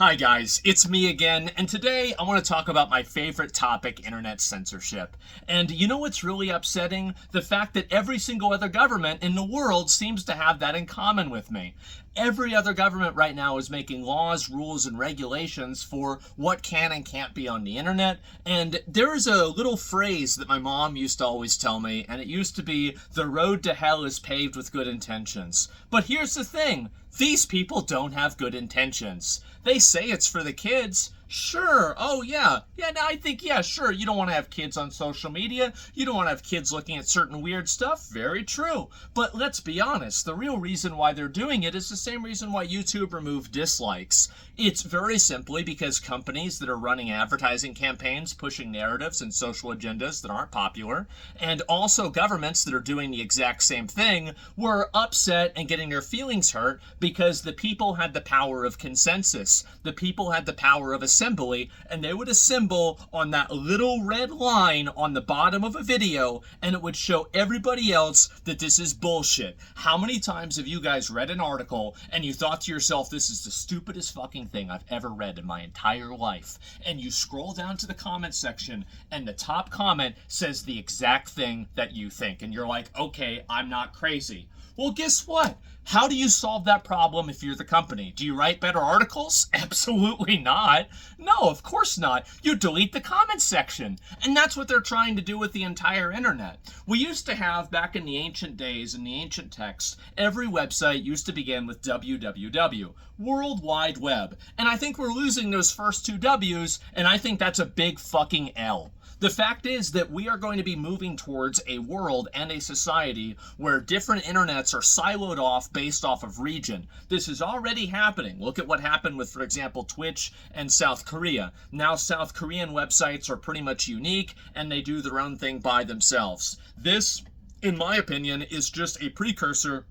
Hi guys, it's me again, and today I want to talk about my favorite topic, internet censorship. And you know what's really upsetting? The fact that every single other government in the world seems to have that in common with me. Every other government right now is making laws, rules, and regulations for what can and can't be on the internet. And there is a little phrase that my mom used to always tell me, and it used to be, "The road to hell is paved with good intentions." But here's the thing. These people don't have good intentions. They say it's for the kids. Sure. Oh, yeah. Yeah, no, I think, yeah, sure. You don't want to have kids on social media. You don't want to have kids looking at certain weird stuff. Very true. But let's be honest. The real reason why they're doing it is the same reason why YouTube removed dislikes. It's very simply because companies that are running advertising campaigns, pushing narratives and social agendas that aren't popular, and also governments that are doing the exact same thing, were upset and getting their feelings hurt because the people had the power of consensus. The people had the power of assembly, and they would assemble on that little red line on the bottom of a video, and it would show everybody else that this is bullshit. How many times have you guys read an article and you thought to yourself, this is the stupidest fucking thing I've ever read in my entire life? And you scroll down to the comment section, and the top comment says the exact thing that you think, and you're like, okay, I'm not crazy. Well, guess what? How do you solve that problem if you're the company? Do you write better articles? Absolutely not. No, of course not. You delete the comments section. And that's what they're trying to do with the entire internet. We used to have, back in the ancient days, in the ancient text, every website used to begin with www, World Wide Web. And I think we're losing those first two W's, and I think that's a big fucking L. The fact is that we are going to be moving towards a world and a society where different internets are siloed off based off of region. This is already happening. Look at what happened with, for example, Twitch and South Korea. Now South Korean websites are pretty much unique, and they do their own thing by themselves. This, in my opinion, is just a precursor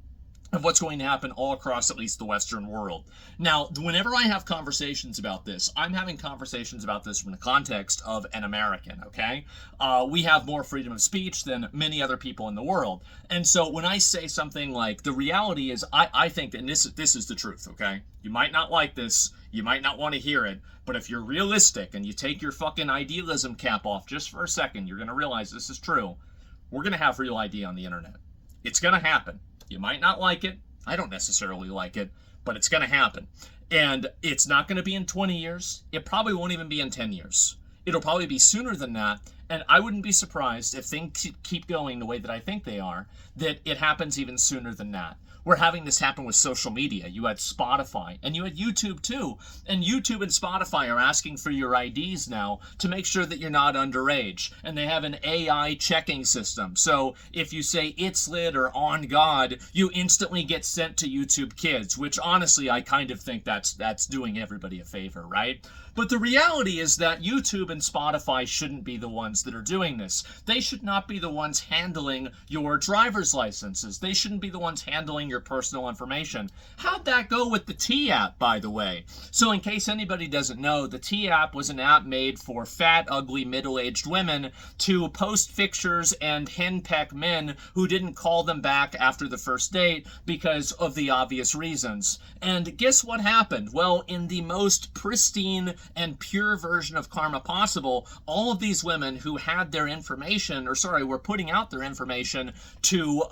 of what's going to happen all across at least the Western world. Now, whenever I have conversations about this, I'm having conversations about this from the context of an American, okay? We have more freedom of speech than many other people in the world. And so when I say something like, the reality is, I think, and this is the truth, okay? You might not like this, you might not want to hear it, but if you're realistic and you take your fucking idealism cap off just for a second, you're going to realize this is true. We're going to have real ID on the internet. It's going to happen. You might not like it. I don't necessarily like it, but it's going to happen. And it's not going to be in 20 years. It probably won't even be in 10 years. It'll probably be sooner than that. And I wouldn't be surprised if things keep going the way that I think they are, that it happens even sooner than that. We're having this happen with social media. You had Spotify, and you had YouTube too. And YouTube and Spotify are asking for your IDs now to make sure that you're not underage. And they have an AI checking system. So if you say it's lit or on God, you instantly get sent to YouTube Kids, which honestly, I kind of think that's doing everybody a favor, right? But the reality is that YouTube and Spotify shouldn't be the ones that are doing this. They should not be the ones handling your driver's licenses. They shouldn't be the ones handling your personal information. How'd that go with the T app, by the way? So in case anybody doesn't know, the T app was an app made for fat, ugly, middle-aged women to post pictures and henpeck men who didn't call them back after the first date because of the obvious reasons. And guess what happened? Well, in the most pristine and pure version of karma possible, all of these women who had their information, were putting out their information to,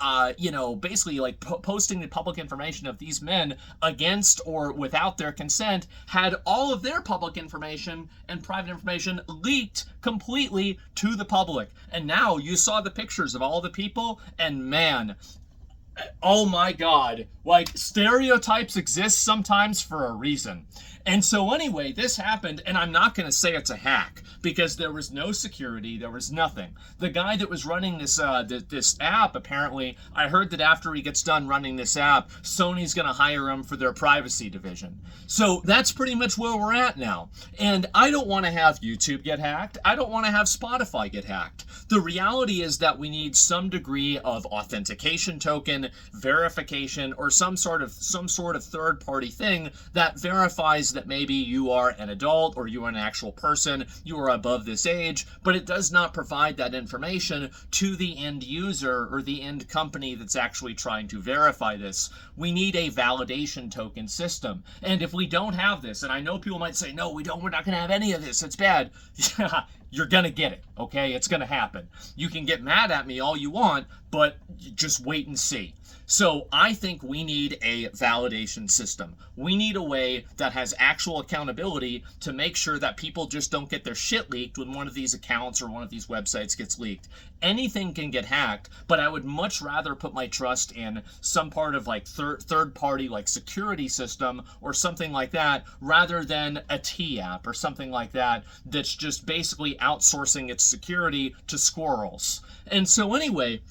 basically like posting the public information of these men against or without their consent, had all of their public information and private information leaked completely to the public. And now you saw the pictures of all the people, and man, oh my God, like stereotypes exist sometimes for a reason. And so anyway, this happened, and I'm not going to say it's a hack because there was no security, there was nothing. The guy that was running this this app, apparently, I heard that after he gets done running this app, Sony's going to hire him for their privacy division. So that's pretty much where we're at now. And I don't want to have YouTube get hacked. I don't want to have Spotify get hacked. The reality is that we need some degree of authentication token, verification, or some sort of third party thing that verifies that maybe you are an adult or you are an actual person, you are above this age, but it does not provide that information to the end user or the end company that's actually trying to verify this. We need a validation token system. And if we don't have this, and I know people might say, no, we're not going to have any of this, it's bad. Yeah, you're going to get it, okay? It's going to happen. You can get mad at me all you want, but just wait and see. So I think we need a validation system. We need a way that has actual accountability to make sure that people just don't get their shit leaked when one of these accounts or one of these websites gets leaked. Anything can get hacked, but I would much rather put my trust in some part of like third party like security system or something like that rather than a T app or something like that that's just basically outsourcing its security to squirrels. And so anyway,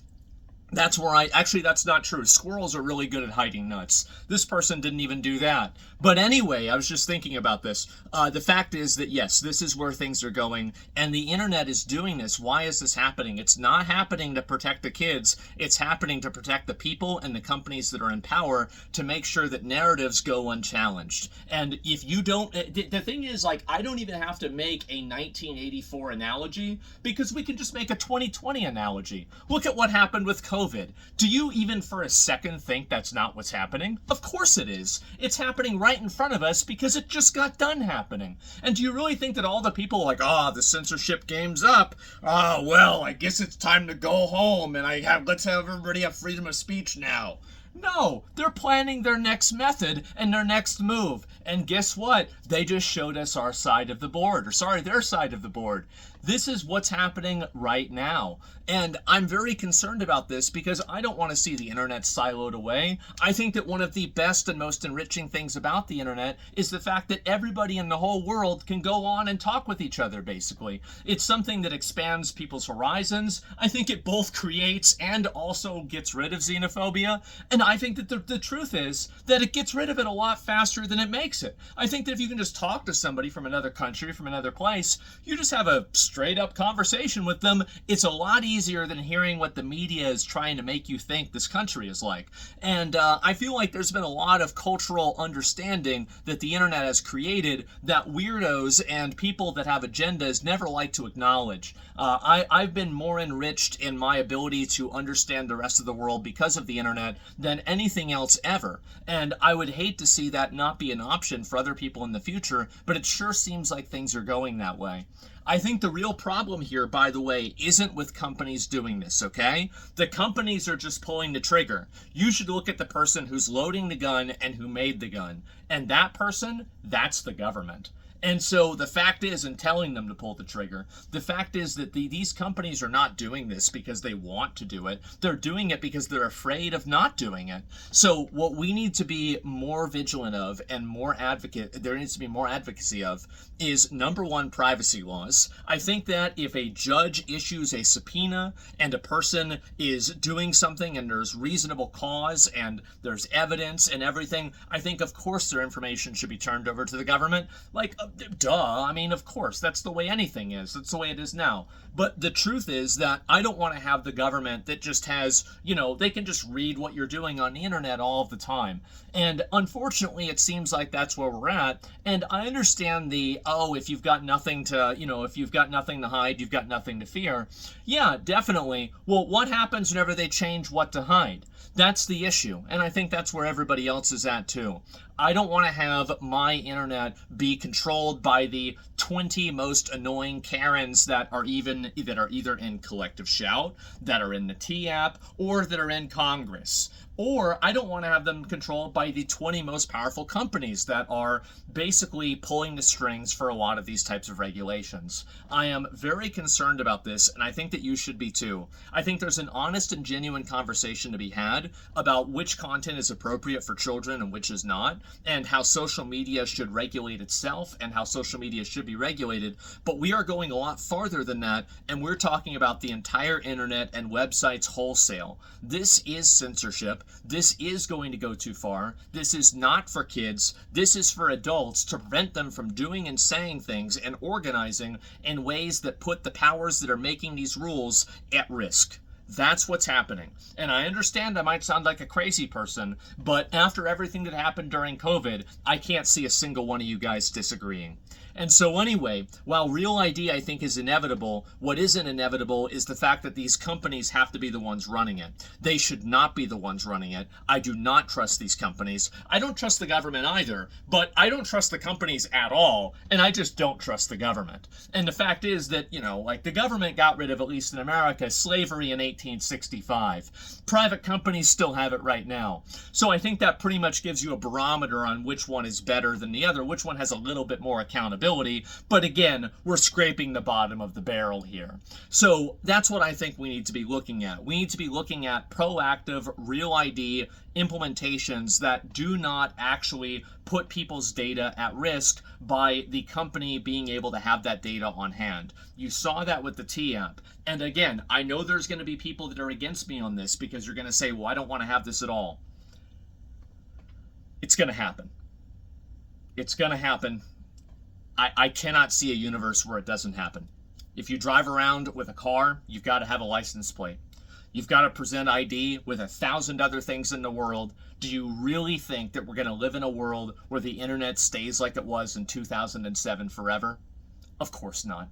that's not true. Squirrels are really good at hiding nuts. This person didn't even do that. But anyway, I was just thinking about this. The fact is that, yes, this is where things are going, and the internet is doing this. Why is this happening? It's not happening to protect the kids. It's happening to protect the people and the companies that are in power to make sure that narratives go unchallenged. And if you don't, the thing is, like, I don't even have to make a 1984 analogy because we can just make a 2020 analogy. Look at what happened with COVID. Do you even for a second think that's not what's happening? Of course it is. It's happening right in front of us because it just got done happening. And do you really think that all the people are like, the censorship game's up. Well, I guess it's time to go home and let's have everybody have freedom of speech now. No, they're planning their next method and their next move. And guess what? They just showed us their side of the board. This is what's happening right now. And I'm very concerned about this because I don't want to see the internet siloed away. I think that one of the best and most enriching things about the internet is the fact that everybody in the whole world can go on and talk with each other, basically. It's something that expands people's horizons. I think it both creates and also gets rid of xenophobia. And I think that the truth is that it gets rid of it a lot faster than it makes it. I think that if you can just talk to somebody from another country, from another place, you just have a straight up conversation with them. It's a lot easier than hearing what the media is trying to make you think this country is like. And I feel like there's been a lot of cultural understanding that the internet has created that weirdos and people that have agendas never like to acknowledge. I've been more enriched in my ability to understand the rest of the world because of the internet than anything else ever. And I would hate to see that not be an option for other people in the future, but it sure seems like things are going that way. I think the real problem here, by the way, isn't with companies doing this, okay? The companies are just pulling the trigger. You should look at the person who's loading the gun and who made the gun. And that person, that's the government. And so the fact is, in telling them to pull the trigger, the fact is that these companies are not doing this because they want to do it. They're doing it because they're afraid of not doing it. So what we need to be more vigilant of and there needs to be more advocacy of is, number one, privacy laws. I think that if a judge issues a subpoena and a person is doing something and there's reasonable cause and there's evidence and everything, I think, of course, their information should be turned over to the government. Like, duh. I mean, of course, that's the way anything is. That's the way it is now. But the truth is that I don't want to have the government that just has, they can just read what you're doing on the internet all of the time. And unfortunately, it seems like that's where we're at. And I understand if you've got nothing to, if you've got nothing to hide, you've got nothing to fear. Yeah, definitely. Well, what happens whenever they change what to hide? That's the issue. And I think that's where everybody else is at too. I don't want to have my internet be controlled by the 20 most annoying Karens that are either in Collective Shout, that are in the T app, or that are in Congress. Or I don't want to have them controlled by the 20 most powerful companies that are basically pulling the strings for a lot of these types of regulations. I am very concerned about this, and I think that you should be too. I think there's an honest and genuine conversation to be had about which content is appropriate for children and which is not, and how social media should regulate itself and how social media should be regulated. But we are going a lot farther than that, and we're talking about the entire internet and websites wholesale. This is censorship. This is going to go too far. This is not for kids. This is for adults to prevent them from doing and saying things and organizing in ways that put the powers that are making these rules at risk. That's what's happening. And I understand I might sound like a crazy person, but after everything that happened during COVID, I can't see a single one of you guys disagreeing. And so anyway, while Real ID I think is inevitable, what isn't inevitable is the fact that these companies have to be the ones running it. They should not be the ones running it. I do not trust these companies. I don't trust the government either, but I don't trust the companies at all, and I just don't trust the government. And the fact is that, like the government got rid of, at least in America, slavery in 1865. Private companies still have it right now. So I think that pretty much gives you a barometer on which one is better than the other, which one has a little bit more accountability. But again, we're scraping the bottom of the barrel here. So that's what I think we need to be looking at. We need to be looking at proactive Real ID implementations that do not actually put people's data at risk by the company being able to have that data on hand. You saw that with the T app. And again, I know there's going to be people that are against me on this because you're going to say, well, I don't want to have this at all. It's going to happen. It's going to happen. I cannot see a universe where it doesn't happen. If you drive around with a car, you've got to have a license plate. You've got to present ID with 1,000 other things in the world. Do you really think that we're going to live in a world where the internet stays like it was in 2007 forever? Of course not.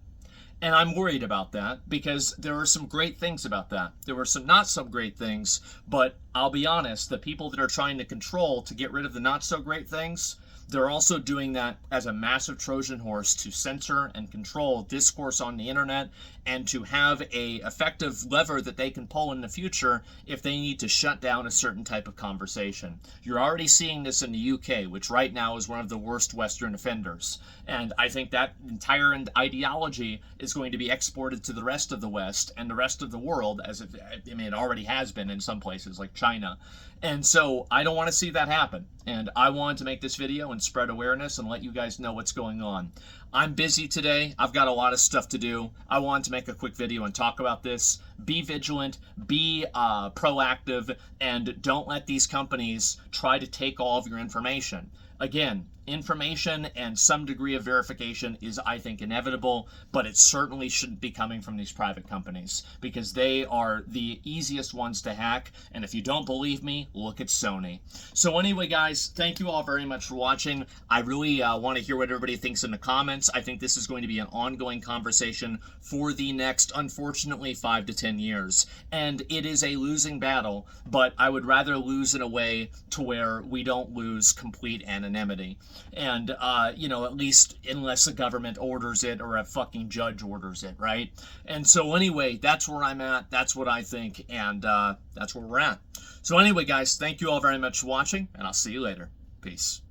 And I'm worried about that because there are some great things about that. There were some not so great things, but I'll be honest, the people that are trying to control to get rid of the not so great things, they're also doing that as a massive Trojan horse to censor and control discourse on the internet and to have a effective lever that they can pull in the future if they need to shut down a certain type of conversation. You're already seeing this in the UK, which right now is one of the worst Western offenders. And I think that entire ideology is going to be exported to the rest of the West and the rest of the world, it already has been in some places like China. And so I don't want to see that happen. And I wanted to make this video and spread awareness and let you guys know what's going on. I'm busy today. I've got a lot of stuff to do. I wanted to make a quick video and talk about this. Be vigilant, be proactive, and don't let these companies try to take all of your information. Again, information and some degree of verification is, I think, inevitable, but it certainly shouldn't be coming from these private companies because they are the easiest ones to hack. And if you don't believe me, look at Sony. So anyway, guys, thank you all very much for watching. I really want to hear what everybody thinks in the comments. I think this is going to be an ongoing conversation for the next, unfortunately, 5 to 10 years. And it is a losing battle, but I would rather lose in a way to where we don't lose complete anonymity. And, at least unless the government orders it or a fucking judge orders it, right? And so anyway, that's where I'm at. That's what I think. And that's where we're at. So anyway, guys, thank you all very much for watching, and I'll see you later. Peace.